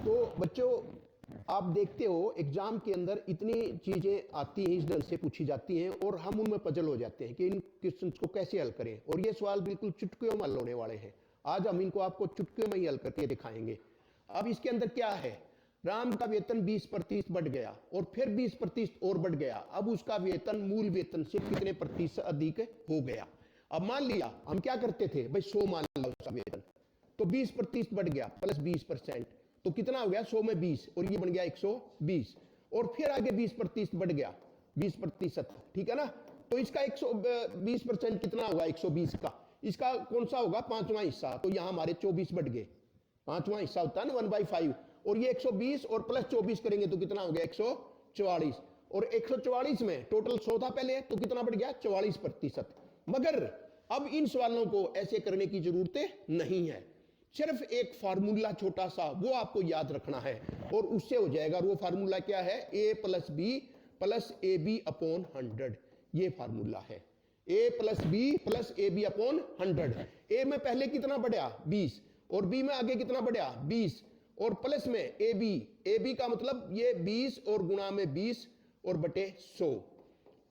तो बच्चों आप देखते हो एग्जाम के अंदर इतनी चीजें आती हैं, इस ढंग से पूछी जाती हैं और हम उनमें पजल हो जाते हैं कि इन क्वेश्चन को कैसे हल करें। और ये सवाल बिल्कुल चुटकियों में हल होने वाले हैं। आज हम इनको आपको चुटकियों में ही हल करके दिखाएंगे। अब इसके अंदर क्या है, राम का वेतन 20% बढ़ गया और फिर 20% और बढ़ गया। अब उसका वेतन मूल वेतन से कितने प्रतिशत अधिक हो गया। अब मान लिया हम क्या करते थे भाई, 100 मान लिया उसका वेतन, तो 20% बढ़ गया प्लस 20%, तो कितना हो गया 100 में 20 और ये बन गया 120। और फिर आगे 20% बढ़ गया, 20%, ठीक है ना। तो इसका 120% कितना होगा 120 का, इसका कौन सा होगा 5वां हिस्सा। तो यहां हमारे 24 बढ़ गए, 5वां हिस्सा होता है ना 1/5। और ये 120 और प्लस 24 करेंगे तो कितना हो गया 144। और 144 में टोटल 100 था पहले, तो कितना बढ़ गया 44%। मगर अब इन सवालों को ऐसे करने की जरूरत नहीं है, सिर्फ एक फार्मूला छोटा सा वो आपको याद रखना है और उससे हो जाएगा। वो फार्मूला क्या है, a + b + ab/100। ये फार्मूला है a + b + ab/100। a में पहले कितना बढ़ा 20 और b में आगे कितना बढ़ा 20 और प्लस में ab का मतलब ये 20 और गुणा में 20 और बटे 100।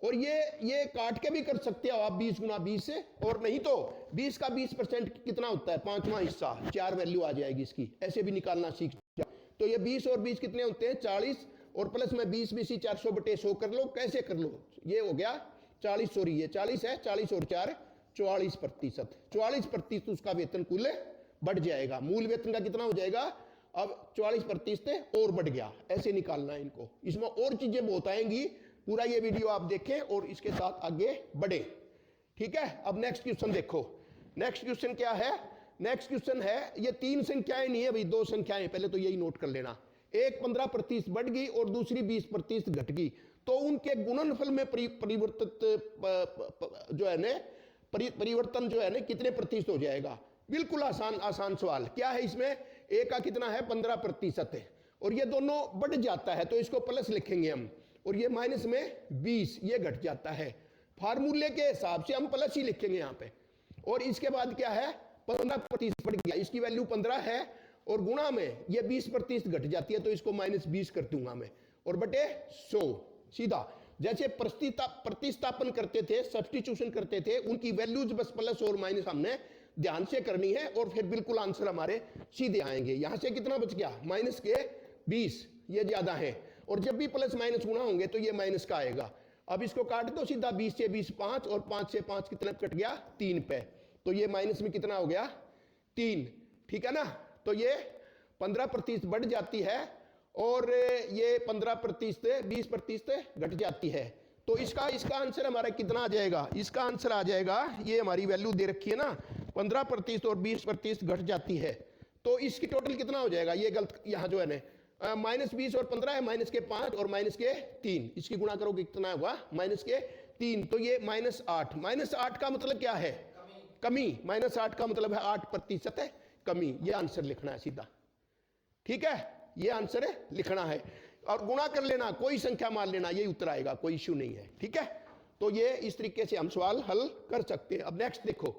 और ये काट के भी कर सकते हो आप 20 गुणा 20 से, और नहीं तो 20 का 20% कितना होता है 5वां हिस्सा, 4 वैल्यू आ जाएगी इसकी, ऐसे भी निकालना सीख जाओ। तो ये 20 और 20 कितने होते हैं 40 और प्लस में 20 BC 400 बटे 100 कर लो, कैसे कर लो, ये हो गया 40, सॉरी ये 40 है, 40 और 4 44%। 44% उसका वेतन कुल बढ़ जाएगा। मूल वेतन का कितना हो जाएगा, अब 44% और बढ़ गया, ऐसे निकालना है इनको। इसमें और चीजें बहुत आएंगी, पूरा ये वीडियो आप देखें और इसके साथ आगे बढ़े, ठीक है। अब नेक्स्ट क्वेश्चन देखो। नेक्स्ट क्वेश्चन क्या है, नेक्स्ट क्वेश्चन है, ये 3 संख्याएं नहीं है भाई, 2 संख्याएं, पहले तो यही नोट कर लेना। एक 15% बढ़ गई और दूसरी 20% घट गई, तो उनके गुणनफल में जो है ना परिवर्तन जो है ना कितने प्रतिशत हो जाएगा। बिल्कुल आसान सवाल। क्या है इसमें, ए का कितना है 15% है और ये दोनों बढ़ जाता है तो इसको प्लस लिखेंगे हम, और ये माइनस में 20 ये घट जाता है। फार्मूले के हिसाब से हम प्लस ही लिखेंगे यहाँ पे। और इसके बाद क्या है 15% बढ़ गया, इसकी वैल्यू 15 है और गुणा में ये 20% घट जाती है तो इसको -20 कर दूंगा मैं, और बटे 100 सीधा। जैसे प्रतिस्थापन करते थे, सब्स्टिट्यूशन करते थे, उनकी वैल्यूज बस प्लस और माइनस हमने ध्यान से करनी है और फिर बिल्कुल आंसर हमारे सीधे आएंगे। यहां से कितना बच गया -20, ये ज्यादा है, और जब भी प्लस माइनस गुणा होंगे तो ये माइनस का आएगा। अब इसको काट दो सीधा, 20 से 20 5 और 5 से 5 कितना कट गया 3 पे, तो ये माइनस में कितना हो गया 3, ठीक है ना। तो ये 15% बढ़ जाती है और ये 15% 20% घट जाती है। तो इसका आंसर हमारा कितना आ जाएगा, इसका आंसर आ जाएगा, ये हमारी वैल्यू दे रखी है ना 15% और 20% घट जाती है, तो इसकी टोटल कितना हो जाएगा, ये गलत यहाँ जो है ना -20 और 15 है, -5 और -3, इसकी गुणा करोगे कितना होगा -3, तो ये -8। -8 का मतलब क्या है कमी, -8 का मतलब है 8% है कमी। ये आंसर लिखना है सीधा, ठीक है, ये आंसर लिखना है और गुणा कर लेना, कोई संख्या मान लेना, यही उत्तर आएगा, कोई इश्यू नहीं है, ठीक है। तो ये इस तरीके से हम सवाल हल कर सकते हैं। अब नेक्स्ट देखो,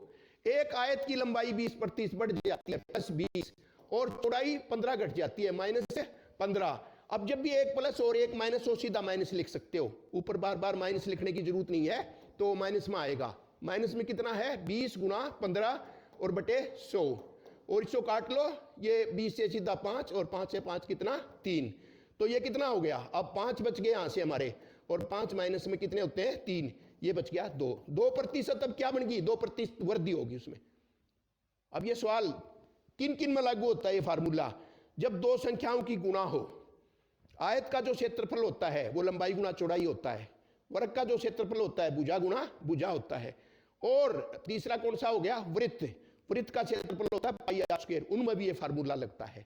एक आयत की लंबाई 20% बढ़ जाती है +20 और चौड़ाई 15 घट जाती है -15। अब जब भी एक प्लस और एक माइनस हो, सीधा माइनस लिख सकते हो, ऊपर बार बार माइनस लिखने की जरूरत नहीं है, तो माइनस में आएगा। माइनस में कितना है 20 गुणा 15 और बटे 100, और इसको काट लो, ये 20 से सीधा 5 और 5 से 5 कितना 3, तो ये कितना हो गया, अब 5 बच गए यहां से हमारे, और 5 माइनस में कितने होते हैं 3, ये बच गया 2%। अब क्या बन गई 2% वृद्धि होगी उसमें। अब ये सवाल किन किन में लागू होता है ये फार्मूला, जब 2 संख्याओं की गुणा हो। आयत का जो क्षेत्रफल होता है वो लंबाई गुणा चौड़ाई होता है, वर्ग का जो क्षेत्रफल होता है भुजा गुणा भुजा होता है, और तीसरा कौन सा हो गया वृत्त का क्षेत्रफल होता है πr², उनमें भी ये फार्मूला लगता है,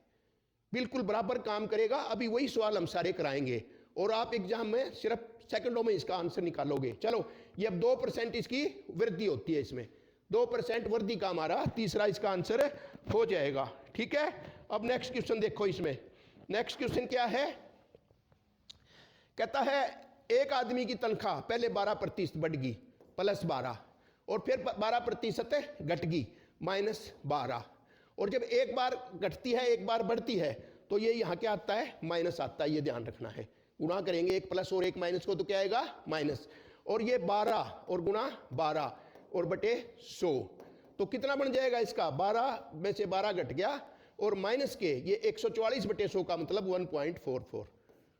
बिल्कुल बराबर काम करेगा। अभी वही सवाल हम सारे कराएंगे और आप एग्जाम में सिर्फ सेकंडों में इसका आंसर निकालोगे। चलो, ये अब 2% इसकी वृद्धि होती है, इसमें 2% वृद्धि का हमारा तीसरा इसका आंसर हो जाएगा, ठीक है। अब नेक्स्ट क्वेश्चन देखो, इसमें नेक्स्ट क्वेश्चन क्या है, कहता है एक आदमी की तनख्वाह पहले 12% बढ़ गई +12 और फिर 12% घट गई -12, और जब एक बार घटती है एक बार बढ़ती है तो ये यहाँ क्या आता है, माइनस आता है, ये ध्यान रखना है। गुणा करेंगे एक प्लस और एक माइनस को तो क्या आएगा, माइनस। और ये 12 और गुणा 12 और बटे 100, तो कितना बन जाएगा इसका, 12 में से 12 घट गया और माइनस के ये 144 बटे 100 का मतलब 1.44।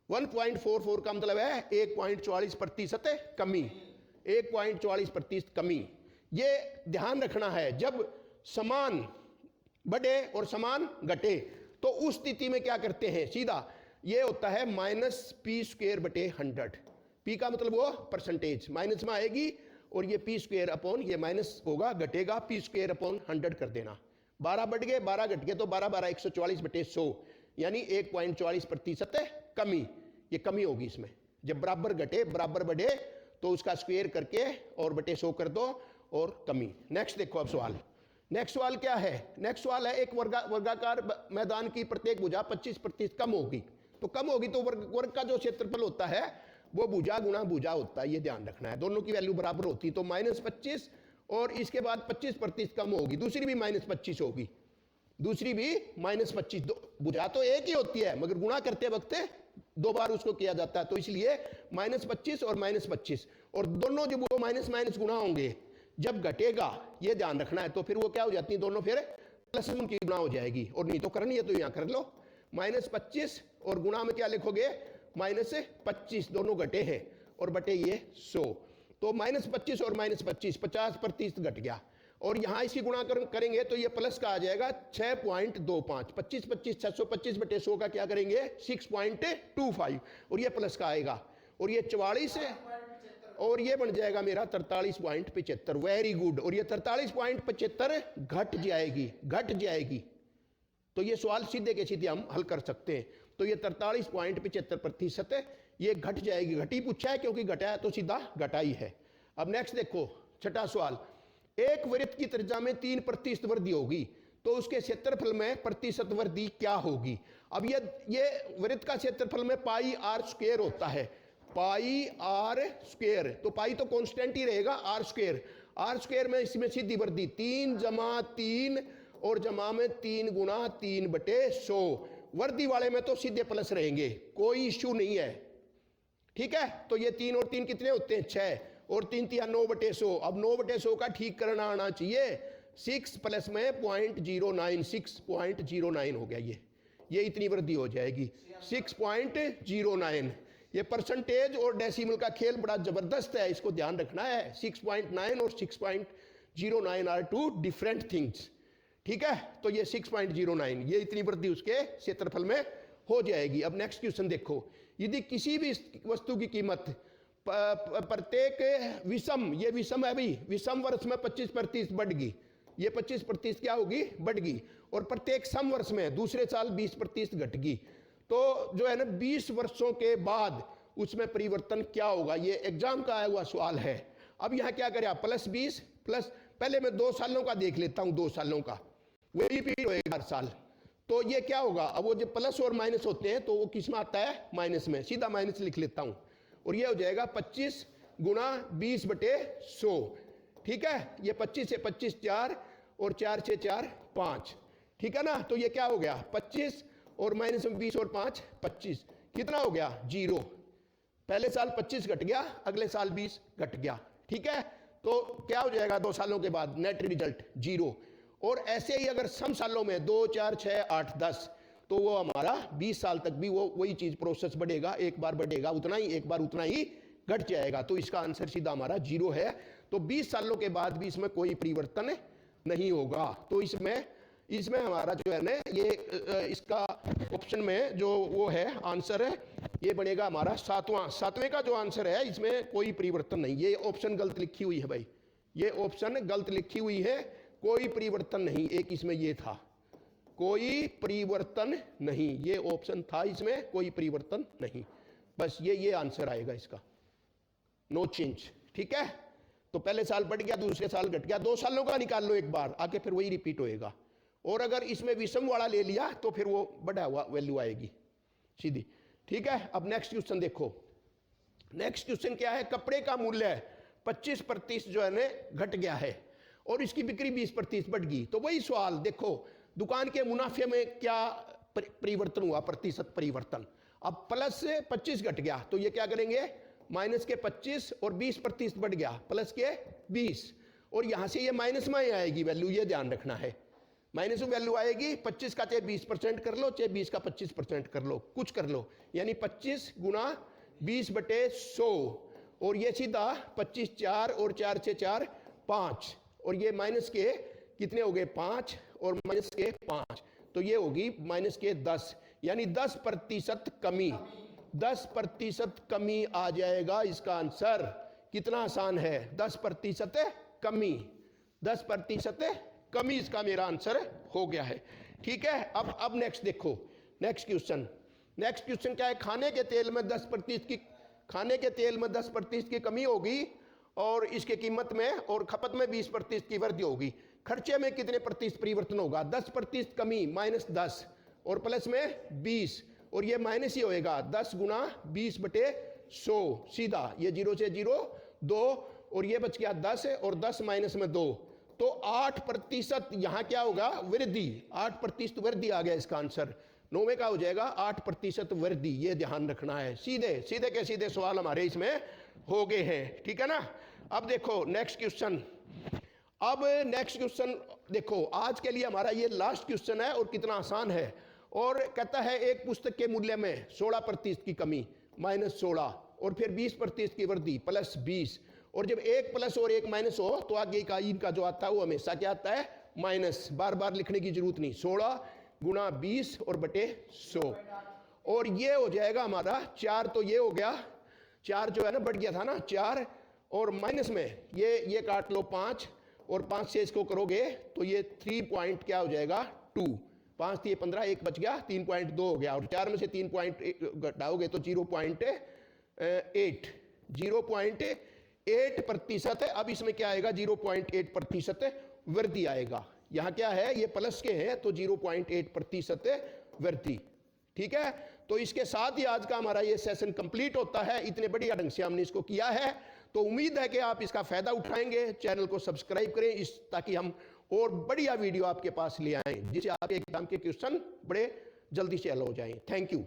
1.44 का मतलब है 1.44% कमी, 1.44% कमी। ये ध्यान रखना है, जब समान बढ़े और समान घटे तो उस स्थिति में क्या करते हैं, सीधा ये होता है -p² बटे 100। p का मतलब वो परसेंटेज माइनस में आएगी और ये p² अपॉन ये माइनस होगा, घटेगा, p² अपॉन 100 कर देना। 12 बढ़ गए 12 घट गए तो 12 12 144 बटे 100 यानी 1.44% कमी। ये कमी होगी इसमें, जब बराबर घटे बराबर बढ़े तो उसका स्क्वायर करके और बटे 100 कर दो और कमी। नेक्स्ट देखो अब सवाल, नेक्स्ट सवाल क्या है, नेक्स्ट सवाल है एक वर्गाकार मैदान की प्रत्येक भुजा 25% कम होगी, तो कम होगी तो वर्ग का जो क्षेत्रफल होता है वो भुजा गुणा भुजा होता है, ये ध्यान रखना है। दोनों की वैल्यू बराबर होती तो -25 और इसके बाद 25% कम होगी, दूसरी भी -25 होगी, दूसरी भी -25। भुजा तो एक ही होती है मगर गुणा करते वक्त 2 बार उसको किया जाता है, तो इसलिए -25 और -25 और दोनों जब वो माइनस माइनस गुणा होंगे जब घटेगा ये ध्यान रखना है, तो फिर वो क्या हो जाती है, दोनों फिर प्लस की गुणा हो जाएगी। और नहीं तो करनी है तो यहाँ कर लो, -25 और गुणा में क्या लिखोगे -25, दोनों घटे हैं और बटे ये 100, तो -25 और -25 50% घट गया और यहाँ इसी गुणा करेंगे तो ये प्लस का आ जाएगा 6.25, 25 25 625 बटे 100 का क्या करेंगे 6.25 और ये प्लस का आएगा और ये 44 है और ये बन जाएगा मेरा 43.75। Very good. और ये 43.75 घट जाएगी तो ये सवाल सीधे के सीधे हम हल कर सकते हैं। तो ये 43.75% ये घट जाएगी, घटी पूछा है क्योंकि घटा है तो सीधा घटा ही है। अब नेक्स्ट देखो छठा सवाल, एक वृत्त की त्रिज्या में 3% वृद्धि होगी तो उसके क्षेत्रफल में प्रतिशत वृद्धि क्या होगी। अब ये वृत्त का क्षेत्रफल में πr² होता है, πr², तो पाई तो कांस्टेंट ही रहेगा, r² में इसमें सीधी वृद्धि 3 जमा 3 और जमा में 3 गुणा 3 बटे 100, वर्दी वाले में तो सीधे प्लस रहेंगे, कोई इश्यू नहीं है, ठीक है। तो ये 3 और 3 कितने होते हैं 6 और 3 3 9 बटे 100। अब 9 बटे 100 का ठीक करना आना चाहिए, 6 प्लस में 0.09, 6.09 हो गया, ये इतनी वृद्धि हो जाएगी 6.09। ये परसेंटेज और डेसिमल का खेल बड़ा जबरदस्त है, इसको ध्यान रखना है। 6.9 और 6.09 आर टू डिफरेंट थिंग्स, ठीक है। तो ये 6.09 ये इतनी वृद्धि उसके क्षेत्रफल में हो जाएगी। अब नेक्स्ट क्वेश्चन देखो, यदि किसी भी वस्तु की कीमत प्रत्येक विषम, ये विषम है भाई, विषम वर्ष में 25% बढ़ गई, ये 25% क्या होगी बढ़ गई, और प्रत्येक सम वर्ष में दूसरे साल 20% घट गई, तो जो है ना 20 वर्षों के बाद उसमें परिवर्तन क्या होगा। ये एग्जाम का आया हुआ सवाल है। अब यहाँ क्या करें, +20 प्लस, पहले मैं 2 सालों का देख लेता हूँ, 2 सालों का वो रिपीट होएगा हर साल, तो ये क्या होगा। अब वो जो प्लस और माइनस होते हैं तो वो किस में आता है माइनस में, सीधा माइनस लिख लेता हूँ और ये हो जाएगा 25 गुणा 20 बटे 100, ठीक है। ये 25 से 25 4 और 4 से 4 5, ठीक है ना। तो ये क्या हो गया 25 और माइनस में 20 और 5 25, कितना हो गया 0। पहले साल 25 घट गया, अगले साल 20 घट गया, ठीक है। तो क्या हो जाएगा 2 सालों के बाद नेट रिजल्ट 0। और ऐसे ही अगर सम सालों में 2 4 6 8 10, तो वो हमारा 20 साल तक भी वो वही चीज प्रोसेस बढ़ेगा, एक बार बढ़ेगा उतना ही, एक बार उतना ही घट जाएगा। तो इसका आंसर सीधा हमारा 0 है। तो 20 सालों के बाद भी इसमें कोई परिवर्तन नहीं होगा। तो इसमें हमारा जो है ना ये इसका ऑप्शन में जो वो है आंसर है, ये बनेगा हमारा 7वें का जो आंसर है, इसमें कोई परिवर्तन नहीं। ये ऑप्शन गलत लिखी हुई है भाई, ये ऑप्शन गलत लिखी हुई है, कोई परिवर्तन नहीं। एक इसमें ये था, कोई परिवर्तन नहीं, ये ऑप्शन था, इसमें कोई परिवर्तन नहीं, बस ये आंसर आएगा इसका, नो चेंज, ठीक है। तो पहले साल बढ़ गया, दूसरे साल घट गया, 2 सालों का निकाल लो एक बार, आके फिर वही रिपीट होएगा। और अगर इसमें विषम वाला ले लिया तो फिर वो बढ़ा हुआ वैल्यू आएगी सीधी, ठीक है। अब नेक्स्ट क्वेश्चन देखो, नेक्स्ट क्वेश्चन क्या है, कपड़े का मूल्य 25% जो है ना घट गया है और इसकी बिक्री 20% बढ़ गई। तो वही सवाल देखो, दुकान के मुनाफे में क्या परिवर्तन हुआ, प्रतिशत परिवर्तन। अब प्लस से 25 घट गया तो ये क्या करेंगे, माइनस के 25 और 20% बढ़ गया, प्लस के 20, और यहां से ये माइनस में आएगी वैल्यू, ये ध्यान रखना है। माइनस में वैल्यू आएगी 25 का चाहे 20% कर लो, चाहे 20 का 25% कर लो, कुछ कर लो, यानी 25 गुना 20/100, और ये सीधा 25 4 और 4 से 4 5, और ये माइनस के कितने हो गए 5 और माइनस के 5, तो ये होगी माइनस के 10, यानी 10% कमी, 10% कमी आ जाएगा इसका आंसर। कितना आसान है, 10% कमी, 10% कमी इसका मेरा आंसर हो गया है। ठीक है, अब नेक्स्ट देखो, नेक्स्ट क्वेश्चन क्या है, खाने के तेल में 10% की कमी होगी और इसके कीमत में और खपत में 20% की वृद्धि होगी। खर्चे में कितने प्रतिशत परिवर्तन होगा, 10% कमी -10 और प्लस में 20, और ये माइनस ही होएगा 10 गुना 20/100, सीधा ये 0 से 0 2, और ये बच गया 10 और 10 माइनस में 2, तो 8% यहां क्या होगा, वृद्धि, 8% वृद्धि आ गया इसका आंसर। 9वें का हो जाएगा 8% वृद्धि, ये ध्यान रखना है। सीधे के सीधे सवाल हमारे इसमें हो गए हैं, ठीक है ना। अब देखो नेक्स्ट क्वेश्चन, देखो आज के लिए हमारा ये लास्ट क्वेश्चन है और कितना आसान है, और कहता है एक पुस्तक के मूल्य में 16% की कमी -16, और फिर 20% की वृद्धि +20, और जब एक प्लस और एक माइनस हो तो आगे का इनका जो आता है वो हमेशा क्या आता है, माइनस, बार बार लिखने की जरूरत नहीं, 16 गुना 20 और बटे 100, और ये हो जाएगा हमारा 4, तो ये हो गया 4 जो है ना बढ़ गया था ना 4, और माइनस में ये काट लो 5, और 5 से इसको करोगे तो ये 3 पॉइंट क्या हो जाएगा 2, 5 3 15, 1 बच गया 3.2 हो गया, और 4 में से 3 पॉइंट घटाओगे तो 0.8% है। अब इसमें क्या आएगा, 0.8% वृद्धि आएगा। यहाँ क्या है, ये प्लस के हैं तो 0.8% वृद्धि। ठीक है, तो इसके साथ ही आज का हमारा ये सेशन कंप्लीट होता है। इतने बढ़िया ढंग से हमने इसको किया है, तो उम्मीद है कि आप इसका फायदा उठाएंगे। चैनल को सब्सक्राइब करें ताकि हम और बढ़िया वीडियो आपके पास ले आएं, जिससे आपके एग्जाम के क्वेश्चन बड़े जल्दी से हल हो जाएं। Thank you.